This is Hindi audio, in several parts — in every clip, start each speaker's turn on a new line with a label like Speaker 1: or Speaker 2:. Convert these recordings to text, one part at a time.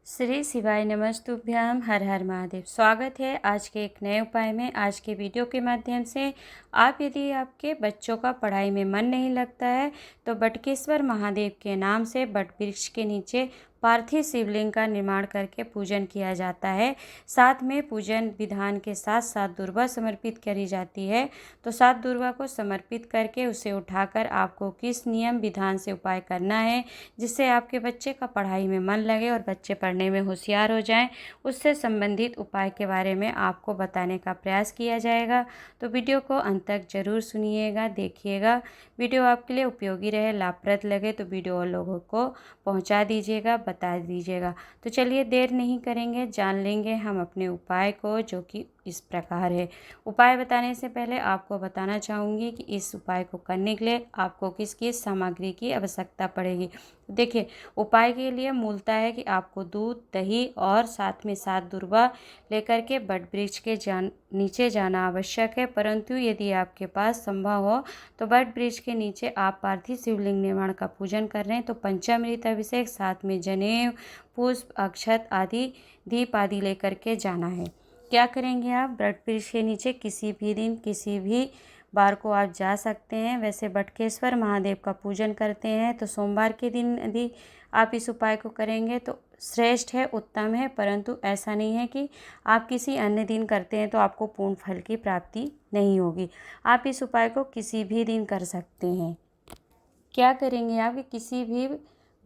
Speaker 1: श्री शिवाय नमस्तुभ्यम। हर हर महादेव। स्वागत है आज के एक नए उपाय में। आज के वीडियो के माध्यम से यदि आपके बच्चों का पढ़ाई में मन नहीं लगता है तो बटकेश्वर महादेव के नाम से बट वृक्ष के नीचे पार्थिव शिवलिंग का निर्माण करके पूजन किया जाता है। साथ में पूजन विधान के साथ साथ दुर्वा समर्पित करी जाती है। तो 7 दुर्वा को समर्पित करके उसे उठाकर आपको किस नियम विधान से उपाय करना है जिससे आपके बच्चे का पढ़ाई में मन लगे और बच्चे पढ़ने में होशियार हो जाएं, उससे संबंधित उपाय के बारे में आपको बताने का प्रयास किया जाएगा। तो वीडियो को अंत तक जरूर सुनिएगा, देखिएगा। वीडियो आपके लिए उपयोगी रहे, लाभप्रद लगे तो वीडियो और लोगों को पहुंचा दीजिएगा, बता दीजिएगा। तो चलिए देर नहीं करेंगे, जान लेंगे हम अपने उपाय को, जो कि इस प्रकार है। उपाय बताने से पहले आपको बताना चाहूँगी कि इस उपाय को करने के लिए आपको किस किस सामग्री की आवश्यकता पड़ेगी। देखिए, उपाय के लिए मूलतः है कि आपको दूध, दही और साथ में 7 दुर्वा लेकर के बट वृक्ष के नीचे जाना आवश्यक है। परंतु यदि आपके पास संभव हो तो बट वृक्ष के नीचे आप पार्थिव शिवलिंग निर्माण का पूजन कर रहे हैं तो पंचामृत अभिषेक, साथ में जनेऊ, पुष्प, अक्षत आदि, दीप आदि लेकर के जाना है। क्या करेंगे आप? बट वृक्ष के नीचे किसी भी दिन, किसी भी बार को आप जा सकते हैं। वैसे बटकेश्वर महादेव का पूजन करते हैं तो सोमवार के दिन यदि आप इस उपाय को करेंगे तो श्रेष्ठ है, उत्तम है। परंतु ऐसा नहीं है कि आप किसी अन्य दिन करते हैं तो आपको पूर्ण फल की प्राप्ति नहीं होगी। आप इस उपाय को किसी भी दिन कर सकते हैं। क्या करेंगे आप? किसी भी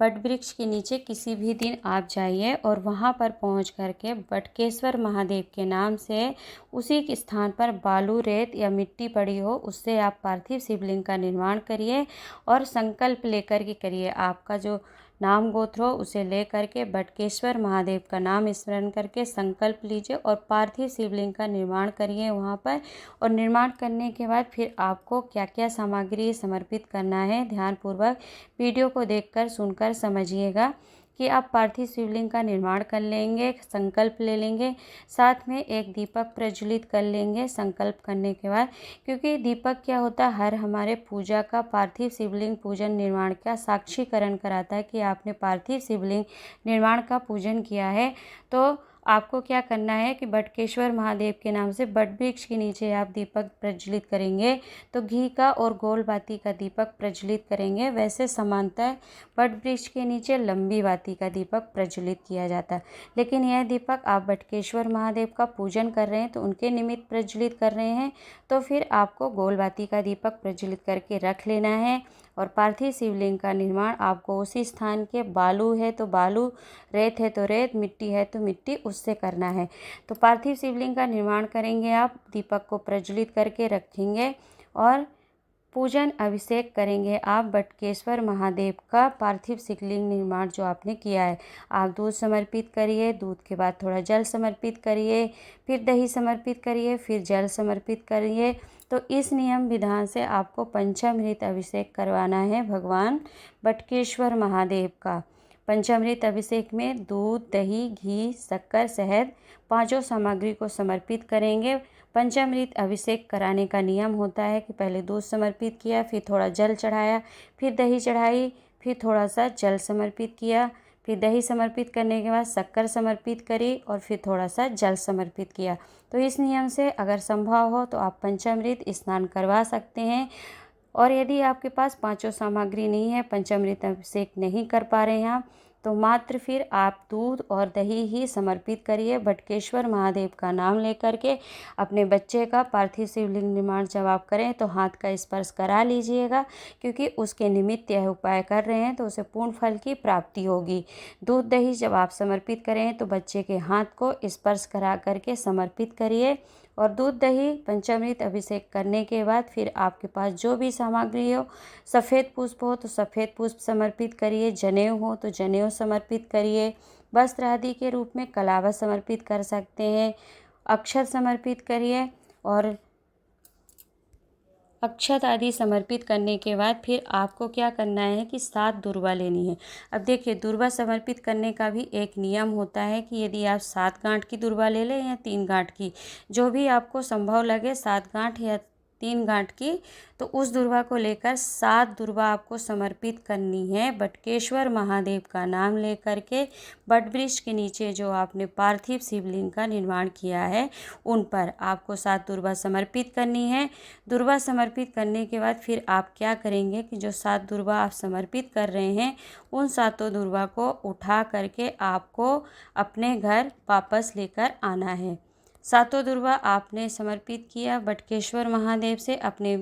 Speaker 1: बट वृक्ष के नीचे किसी भी दिन आप जाइए और वहाँ पर पहुँच करके बटकेश्वर महादेव के नाम से उसी के स्थान पर बालू, रेत या मिट्टी पड़ी हो उससे आप पार्थिव शिवलिंग का निर्माण करिए और संकल्प लेकर के करिए। आपका जो नाम गोत्र हो उसे ले करके बटकेश्वर महादेव का नाम स्मरण करके संकल्प लीजिए और पार्थिव शिवलिंग का निर्माण करिए वहाँ पर। और निर्माण करने के बाद फिर आपको क्या क्या सामग्री समर्पित करना है, ध्यानपूर्वक वीडियो को देखकर सुनकर समझिएगा कि आप पार्थिव शिवलिंग का निर्माण कर लेंगे, संकल्प ले लेंगे, साथ में एक दीपक प्रज्वलित कर लेंगे संकल्प करने के बाद। क्योंकि दीपक क्या होता है, हर हमारे पूजा का पार्थिव शिवलिंग पूजन निर्माण का साक्षीकरण कराता है कि आपने पार्थिव शिवलिंग निर्माण का पूजन किया है। तो आपको क्या करना है कि बटकेश्वर महादेव के नाम से बट वृक्ष के नीचे आप दीपक प्रज्वलित करेंगे तो घी का और गोल बाती का दीपक प्रज्वलित करेंगे। वैसे समानतः बट वृक्ष के नीचे लंबी बाती का दीपक प्रज्वलित किया जाता है, लेकिन यह दीपक आप बटकेश्वर महादेव का पूजन कर रहे हैं तो उनके निमित्त प्रज्वलित कर रहे हैं तो फिर आपको गोल बाती का दीपक प्रज्वलित करके रख लेना है। और पार्थिव शिवलिंग का निर्माण आपको उसी स्थान के, बालू है तो बालू, रेत है तो रेत, मिट्टी है तो मिट्टी, उससे करना है। तो पार्थिव शिवलिंग का निर्माण करेंगे आप, दीपक को प्रज्वलित करके रखेंगे और पूजन अभिषेक करेंगे आप बटकेश्वर महादेव का पार्थिव शिवलिंग निर्माण जो आपने किया है। आप दूध समर्पित करिए, दूध के बाद थोड़ा जल समर्पित करिए, फिर दही समर्पित करिए, फिर जल समर्पित करिए। तो इस नियम विधान से आपको पंचामृत अभिषेक करवाना है भगवान बटकेश्वर महादेव का। पंचामृत अभिषेक में दूध, दही, घी, शक्कर, शहद, पांचों सामग्री को समर्पित करेंगे। पंचामृत अभिषेक कराने का नियम होता है कि पहले दूध समर्पित किया, फिर थोड़ा जल चढ़ाया, फिर दही चढ़ाई, फिर थोड़ा सा जल समर्पित किया, फिर दही समर्पित करने के बाद शक्कर समर्पित करी और फिर थोड़ा सा जल समर्पित किया। तो इस नियम से अगर संभव हो तो आप पंचामृत स्नान करवा सकते हैं। और यदि आपके पास पांचों सामग्री नहीं है, पंचामृत अभिषेक नहीं कर पा रहे हैं आप, तो मात्र फिर आप दूध और दही ही समर्पित करिए बटकेश्वर महादेव का नाम लेकर के। अपने बच्चे का पार्थिव शिवलिंग निर्माण जब आप करें तो हाथ का स्पर्श करा लीजिएगा, क्योंकि उसके निमित्त यह उपाय कर रहे हैं तो उसे पूर्ण फल की प्राप्ति होगी। दूध दही जब आप समर्पित करें तो बच्चे के हाथ को स्पर्श करा करके समर्पित करिए। और दूध दही पंचामृत अभिषेक करने के बाद फिर आपके पास जो भी सामग्री हो, सफ़ेद पुष्प हो तो सफ़ेद पुष्प समर्पित करिए, जनेऊ हो तो जनेऊ समर्पित करिए, वस्त्र आदि के रूप में कलावा समर्पित कर सकते हैं, अक्षत समर्पित करिए। और अक्षत आदि समर्पित करने के बाद फिर आपको क्या करना है कि 7 दुर्वा लेनी है। अब देखिए, दुर्वा समर्पित करने का भी एक नियम होता है कि यदि आप 7 गांठ की दुर्वा ले लें या 3 गांठ की, जो भी आपको संभव लगे, 7 गांठ या 3 गांठ की, तो उस दुर्वा को लेकर 7 दुर्वा आपको समर्पित करनी है। बटकेश्वर महादेव का नाम लेकर के बटवृक्ष के नीचे जो आपने पार्थिव शिवलिंग का निर्माण किया है उन पर आपको 7 दुर्वा समर्पित करनी है। दुर्वा समर्पित करने के बाद फिर आप क्या करेंगे कि जो 7 दुर्वा आप समर्पित कर रहे हैं उन 7 दुर्वा को उठा करके आपको अपने घर वापस लेकर आना है। 7 दुर्वा आपने समर्पित किया बटकेश्वर महादेव से। अपने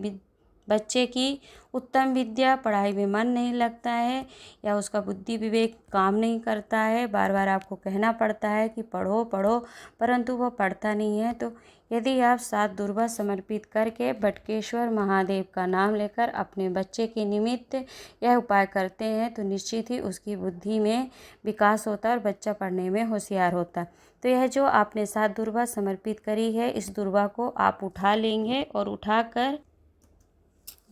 Speaker 1: बच्चे की उत्तम विद्या, पढ़ाई में मन नहीं लगता है या उसका बुद्धि विवेक काम नहीं करता है, बार बार आपको कहना पड़ता है कि पढ़ो पढ़ो, परंतु वो पढ़ता नहीं है, तो यदि आप 7 दुर्वा समर्पित करके बटकेश्वर महादेव का नाम लेकर अपने बच्चे के निमित्त यह उपाय करते हैं तो निश्चित ही उसकी बुद्धि में विकास होता है और बच्चा पढ़ने में होशियार होता है। तो यह जो आपने 7 दुर्वा समर्पित करी है, इस दुर्वा को आप उठा लेंगे और उठाकर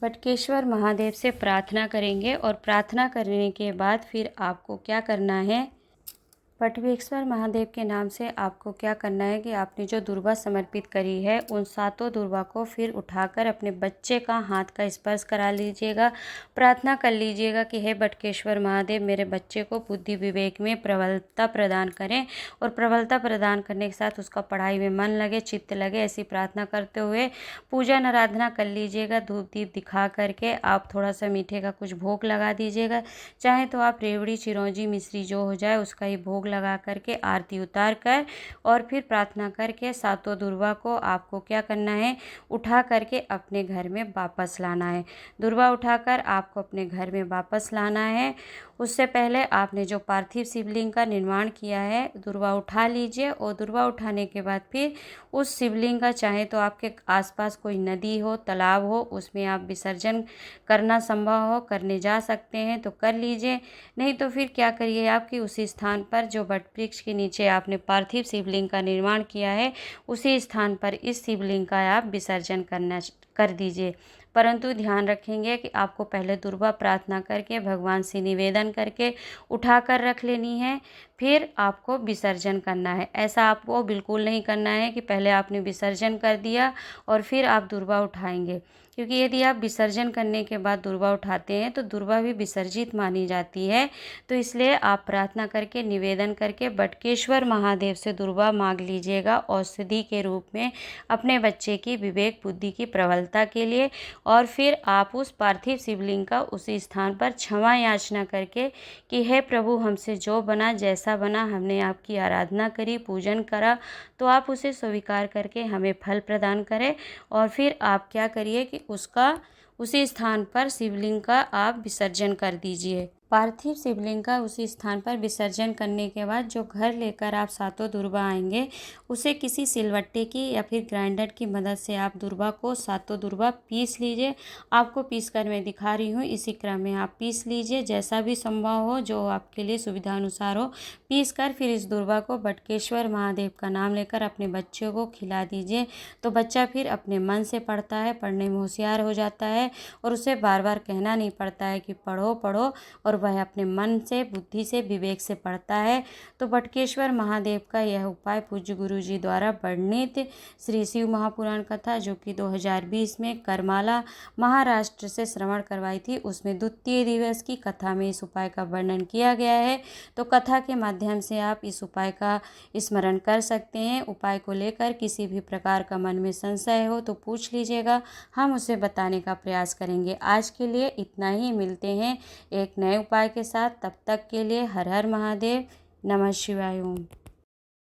Speaker 1: बटकेश्वर महादेव से प्रार्थना करेंगे। और प्रार्थना करने के बाद फिर आपको क्या करना है, बटकेश्वर महादेव के नाम से आपको क्या करना है कि आपने जो दुर्वा समर्पित करी है उन 7 दुर्वा को फिर उठाकर अपने बच्चे का हाथ का स्पर्श करा लीजिएगा। प्रार्थना कर लीजिएगा कि हे बटकेश्वर महादेव, मेरे बच्चे को बुद्धि विवेक में प्रबलता प्रदान करें और प्रबलता प्रदान करने के साथ उसका पढ़ाई में मन लगे, चित्त लगे। ऐसी प्रार्थना करते हुए पूजन आराधना कर लीजिएगा। धूप दीप दिखा करके आप थोड़ा सा मीठे का कुछ भोग लगा दीजिएगा। चाहे तो आप रेवड़ी, चिरौंजी, मिश्री जो हो जाए उसका ही भोग लगा करके आरती उतार कर और फिर प्रार्थना करके 7 दुर्वा को आपको क्या करना है, उठा करके अपने घर में वापस लाना है। दुर्वा उठाकर आपको अपने घर में वापस लाना है। उससे पहले आपने जो पार्थिव शिवलिंग का निर्माण किया है, दुर्वा उठा लीजिए और दुर्वा उठाने के बाद फिर उस शिवलिंग का, चाहे तो आपके आसपास कोई नदी हो, तालाब हो, उसमें आप विसर्जन करना संभव हो, करने जा सकते हैं तो कर लीजिए। नहीं तो फिर क्या करिए, आपकी उसी स्थान पर जो वटवृक्ष के नीचे आपने पार्थिव शिवलिंग का निर्माण किया है उसी स्थान पर इस शिवलिंग का आप विसर्जन कर दीजिए। परंतु ध्यान रखेंगे कि आपको पहले दुर्वा प्रार्थना करके भगवान से निवेदन करके उठा कर रख लेनी है, फिर आपको विसर्जन करना है। ऐसा आपको बिल्कुल नहीं करना है कि पहले आपने विसर्जन कर दिया और फिर आप दुर्वा उठाएंगे, क्योंकि यदि आप विसर्जन करने के बाद दुर्वा उठाते हैं तो दुर्वा भी विसर्जित मानी जाती है। तो इसलिए आप प्रार्थना करके निवेदन करके बटकेश्वर महादेव से दुर्वा मांग लीजिएगा औषधि के रूप में अपने बच्चे की विवेक बुद्धि की प्रबलता के लिए। और फिर आप उस पार्थिव शिवलिंग का उसी स्थान पर क्षमा याचना करके कि हे प्रभु, हमसे जो बना, जैसा बना, हमने आपकी आराधना करी, पूजन करा, तो आप उसे स्वीकार करके हमें फल प्रदान करें। और फिर आप क्या करिए कि उसका उसी स्थान पर शिवलिंग का आप विसर्जन कर दीजिए। पार्थिव शिवलिंग का उसी स्थान पर विसर्जन करने के बाद जो घर लेकर आप 7 दुर्वा आएंगे उसे किसी सिलवट्टे की या फिर ग्राइंडर की मदद से आप दुर्वा को 7 दुर्वा पीस लीजिए। आपको पीस कर मैं दिखा रही हूँ, इसी क्रम में आप पीस लीजिए, जैसा भी संभव हो, जो आपके लिए सुविधा अनुसार हो। पीस कर फिर इस दुर्वा को बटकेश्वर महादेव का नाम लेकर अपने बच्चों को खिला दीजिए। तो बच्चा फिर अपने मन से पढ़ता है, पढ़ने में होशियार हो जाता है और उसे बार बार कहना नहीं पड़ता है कि पढ़ो पढ़ो, और वह अपने मन से, बुद्धि से, विवेक से पढ़ता है। तो बटकेश्वर महादेव का यह उपाय पूज्य गुरु जी द्वारा वर्णित श्री शिव महापुराण कथा, जो कि 2020 में करमाला महाराष्ट्र से श्रवण करवाई थी, उसमें द्वितीय दिवस की कथा में इस उपाय का वर्णन किया गया है। तो कथा के माध्यम से आप इस उपाय का स्मरण कर सकते हैं। उपाय को लेकर किसी भी प्रकार का मन में संशय हो तो पूछ लीजिएगा, हम उसे बताने का प्रयास करेंगे। आज के लिए इतना ही, मिलते हैं एक नए उपाय के साथ। तब तक के लिए हर हर महादेव, नमः शिवाय ओम।